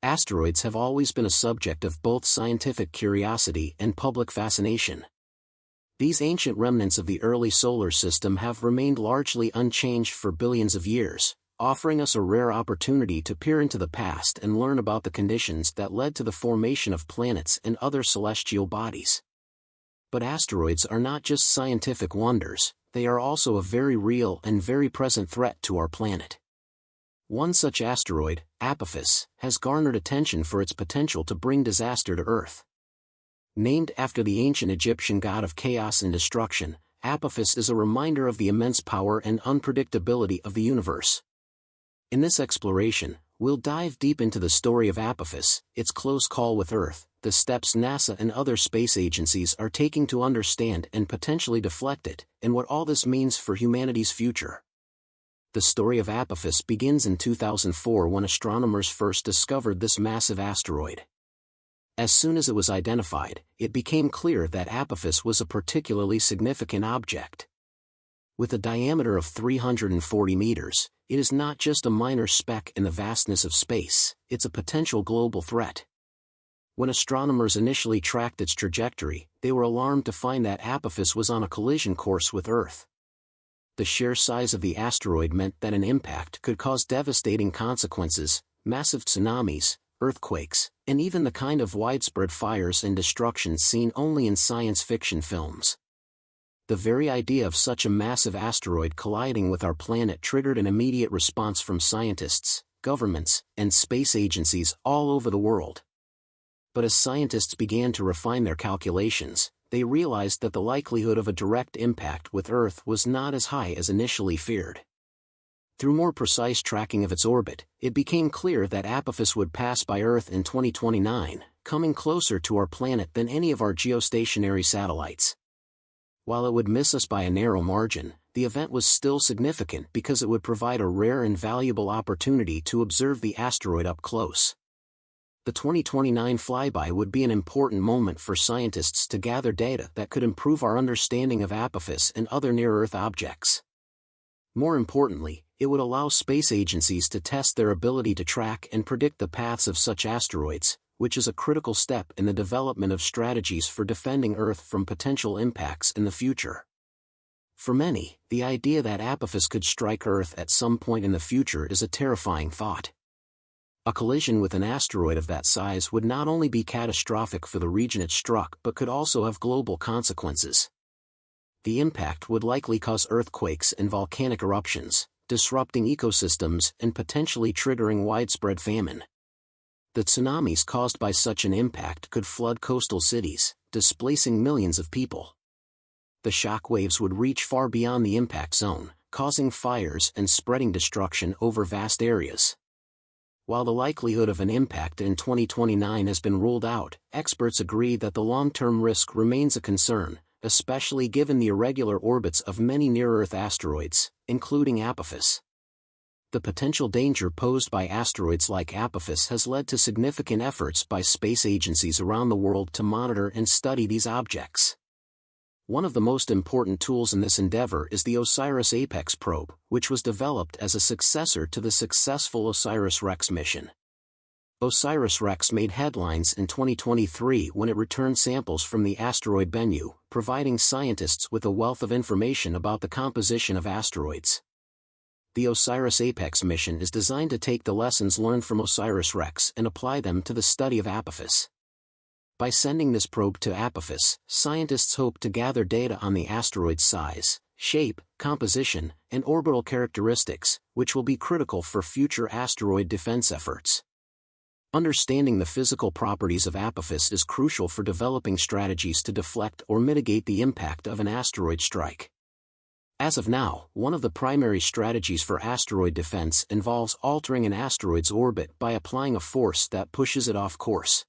Asteroids have always been a subject of both scientific curiosity and public fascination. These ancient remnants of the early solar system have remained largely unchanged for billions of years, offering us a rare opportunity to peer into the past and learn about the conditions that led to the formation of planets and other celestial bodies. But asteroids are not just scientific wonders, they are also a very real and very present threat to our planet. One such asteroid, Apophis, has garnered attention for its potential to bring disaster to Earth. Named after the ancient Egyptian god of chaos and destruction, Apophis is a reminder of the immense power and unpredictability of the universe. In this exploration, we'll dive deep into the story of Apophis, its close call with Earth, the steps NASA and other space agencies are taking to understand and potentially deflect it, and what all this means for humanity's future. The story of Apophis begins in 2004 when astronomers first discovered this massive asteroid. As soon as it was identified, it became clear that Apophis was a particularly significant object. With a diameter of 340 meters, it is not just a minor speck in the vastness of space, it's a potential global threat. When astronomers initially tracked its trajectory, they were alarmed to find that Apophis was on a collision course with Earth. The sheer size of the asteroid meant that an impact could cause devastating consequences, massive tsunamis, earthquakes, and even the kind of widespread fires and destruction seen only in science fiction films. The very idea of such a massive asteroid colliding with our planet triggered an immediate response from scientists, governments, and space agencies all over the world. But as scientists began to refine their calculations, they realized that the likelihood of a direct impact with Earth was not as high as initially feared. Through more precise tracking of its orbit, it became clear that Apophis would pass by Earth in 2029, coming closer to our planet than any of our geostationary satellites. While it would miss us by a narrow margin, the event was still significant because it would provide a rare and valuable opportunity to observe the asteroid up close. The 2029 flyby would be an important moment for scientists to gather data that could improve our understanding of Apophis and other near-Earth objects. More importantly, it would allow space agencies to test their ability to track and predict the paths of such asteroids, which is a critical step in the development of strategies for defending Earth from potential impacts in the future. For many, the idea that Apophis could strike Earth at some point in the future is a terrifying thought. A collision with an asteroid of that size would not only be catastrophic for the region it struck but could also have global consequences. The impact would likely cause earthquakes and volcanic eruptions, disrupting ecosystems and potentially triggering widespread famine. The tsunamis caused by such an impact could flood coastal cities, displacing millions of people. The shock waves would reach far beyond the impact zone, causing fires and spreading destruction over vast areas. While the likelihood of an impact in 2029 has been ruled out, experts agree that the long-term risk remains a concern, especially given the irregular orbits of many near-Earth asteroids, including Apophis. The potential danger posed by asteroids like Apophis has led to significant efforts by space agencies around the world to monitor and study these objects. One of the most important tools in this endeavor is the OSIRIS-APEX probe, which was developed as a successor to the successful OSIRIS-REx mission. OSIRIS-REx made headlines in 2023 when it returned samples from the asteroid Bennu, providing scientists with a wealth of information about the composition of asteroids. The OSIRIS-APEX mission is designed to take the lessons learned from OSIRIS-REx and apply them to the study of Apophis. By sending this probe to Apophis, scientists hope to gather data on the asteroid's size, shape, composition, and orbital characteristics, which will be critical for future asteroid defense efforts. Understanding the physical properties of Apophis is crucial for developing strategies to deflect or mitigate the impact of an asteroid strike. As of now, one of the primary strategies for asteroid defense involves altering an asteroid's orbit by applying a force that pushes it off course.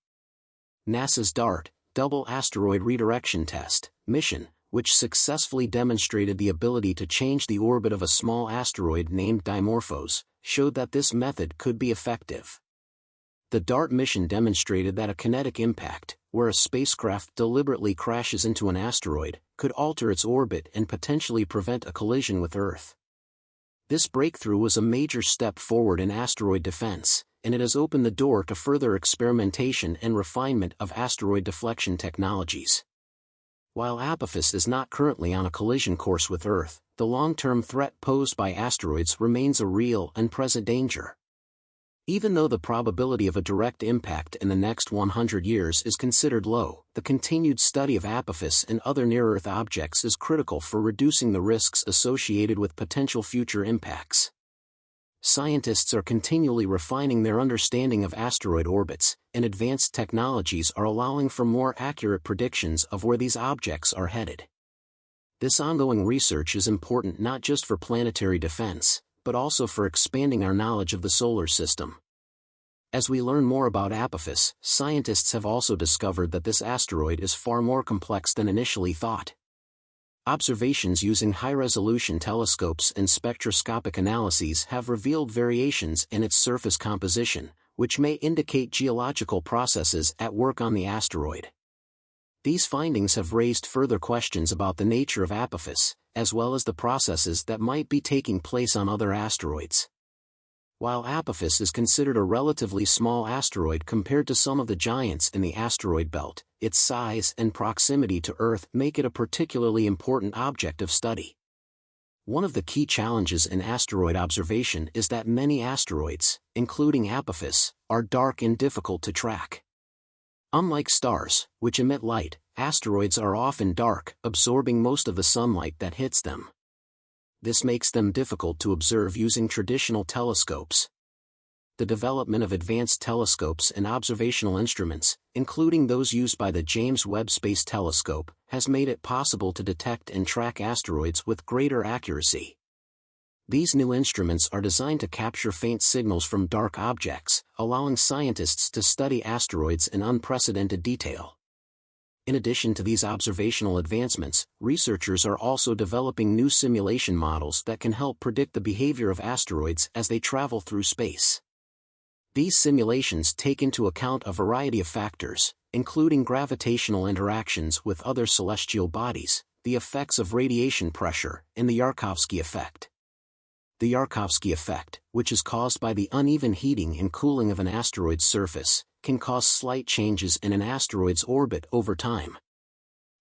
NASA's DART, Double Asteroid Redirection Test, mission, which successfully demonstrated the ability to change the orbit of a small asteroid named Dimorphos, showed that this method could be effective. The DART mission demonstrated that a kinetic impact, where a spacecraft deliberately crashes into an asteroid, could alter its orbit and potentially prevent a collision with Earth. This breakthrough was a major step forward in asteroid defense, and it has opened the door to further experimentation and refinement of asteroid deflection technologies. While Apophis is not currently on a collision course with Earth, the long-term threat posed by asteroids remains a real and present danger. Even though the probability of a direct impact in the next 100 years is considered low, the continued study of Apophis and other near-Earth objects is critical for reducing the risks associated with potential future impacts. Scientists are continually refining their understanding of asteroid orbits, and advanced technologies are allowing for more accurate predictions of where these objects are headed. This ongoing research is important not just for planetary defense, but also for expanding our knowledge of the solar system. As we learn more about Apophis, scientists have also discovered that this asteroid is far more complex than initially thought. Observations using high-resolution telescopes and spectroscopic analyses have revealed variations in its surface composition, which may indicate geological processes at work on the asteroid. These findings have raised further questions about the nature of Apophis, as well as the processes that might be taking place on other asteroids. While Apophis is considered a relatively small asteroid compared to some of the giants in the asteroid belt, its size and proximity to Earth make it a particularly important object of study. One of the key challenges in asteroid observation is that many asteroids, including Apophis, are dark and difficult to track. Unlike stars, which emit light, asteroids are often dark, absorbing most of the sunlight that hits them. This makes them difficult to observe using traditional telescopes. The development of advanced telescopes and observational instruments, including those used by the James Webb Space Telescope, has made it possible to detect and track asteroids with greater accuracy. These new instruments are designed to capture faint signals from dark objects, allowing scientists to study asteroids in unprecedented detail. In addition to these observational advancements, researchers are also developing new simulation models that can help predict the behavior of asteroids as they travel through space. These simulations take into account a variety of factors, including gravitational interactions with other celestial bodies, the effects of radiation pressure, and the Yarkovsky effect. The Yarkovsky effect, which is caused by the uneven heating and cooling of an asteroid's surface, can cause slight changes in an asteroid's orbit over time.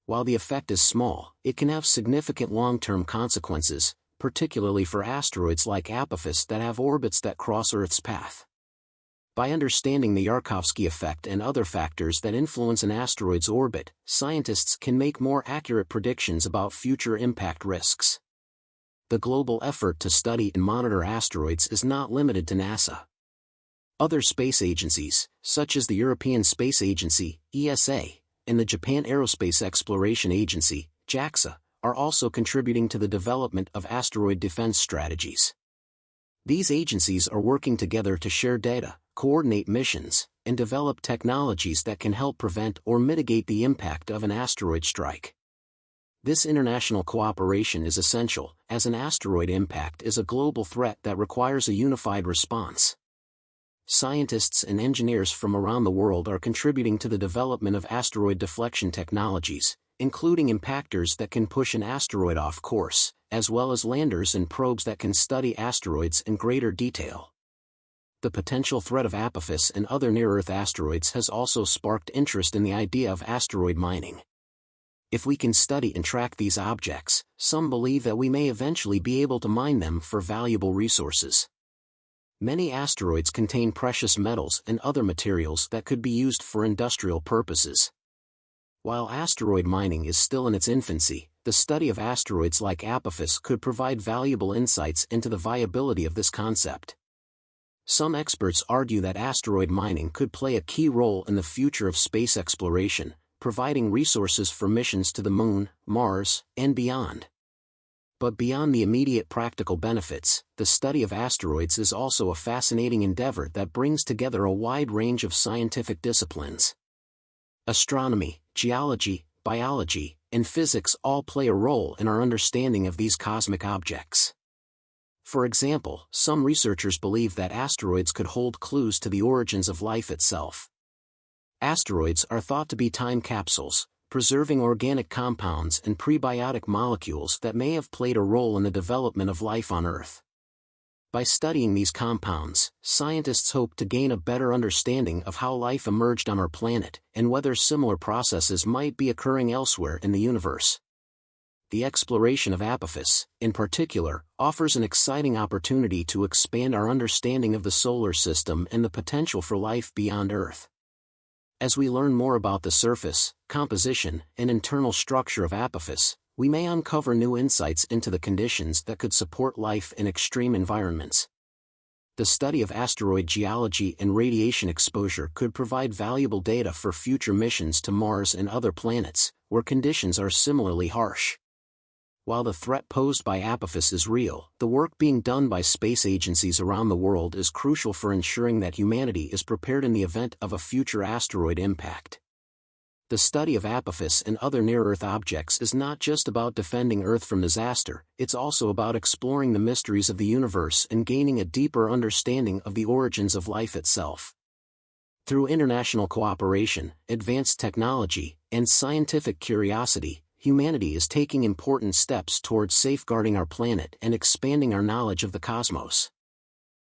While the effect is small, it can have significant long-term consequences, particularly for asteroids like Apophis that have orbits that cross Earth's path. By understanding the Yarkovsky effect and other factors that influence an asteroid's orbit, scientists can make more accurate predictions about future impact risks. The global effort to study and monitor asteroids is not limited to NASA. Other space agencies, such as the European Space Agency, ESA, and the Japan Aerospace Exploration Agency, JAXA, are also contributing to the development of asteroid defense strategies. These agencies are working together to share data, coordinate missions, and develop technologies that can help prevent or mitigate the impact of an asteroid strike. This international cooperation is essential, as an asteroid impact is a global threat that requires a unified response. Scientists and engineers from around the world are contributing to the development of asteroid deflection technologies, including impactors that can push an asteroid off course, as well as landers and probes that can study asteroids in greater detail. The potential threat of Apophis and other near-Earth asteroids has also sparked interest in the idea of asteroid mining. If we can study and track these objects, some believe that we may eventually be able to mine them for valuable resources. Many asteroids contain precious metals and other materials that could be used for industrial purposes. While asteroid mining is still in its infancy, the study of asteroids like Apophis could provide valuable insights into the viability of this concept. Some experts argue that asteroid mining could play a key role in the future of space exploration, providing resources for missions to the Moon, Mars, and beyond. But beyond the immediate practical benefits, the study of asteroids is also a fascinating endeavor that brings together a wide range of scientific disciplines. Astronomy, geology, biology, and physics all play a role in our understanding of these cosmic objects. For example, some researchers believe that asteroids could hold clues to the origins of life itself. Asteroids are thought to be time capsules, preserving organic compounds and prebiotic molecules that may have played a role in the development of life on Earth. By studying these compounds, scientists hope to gain a better understanding of how life emerged on our planet and whether similar processes might be occurring elsewhere in the universe. The exploration of Apophis, in particular, offers an exciting opportunity to expand our understanding of the solar system and the potential for life beyond Earth. As we learn more about the surface, composition, and internal structure of Apophis, we may uncover new insights into the conditions that could support life in extreme environments. The study of asteroid geology and radiation exposure could provide valuable data for future missions to Mars and other planets, where conditions are similarly harsh. While the threat posed by Apophis is real, the work being done by space agencies around the world is crucial for ensuring that humanity is prepared in the event of a future asteroid impact. The study of Apophis and other near-Earth objects is not just about defending Earth from disaster, it's also about exploring the mysteries of the universe and gaining a deeper understanding of the origins of life itself. Through international cooperation, advanced technology, and scientific curiosity, humanity is taking important steps towards safeguarding our planet and expanding our knowledge of the cosmos.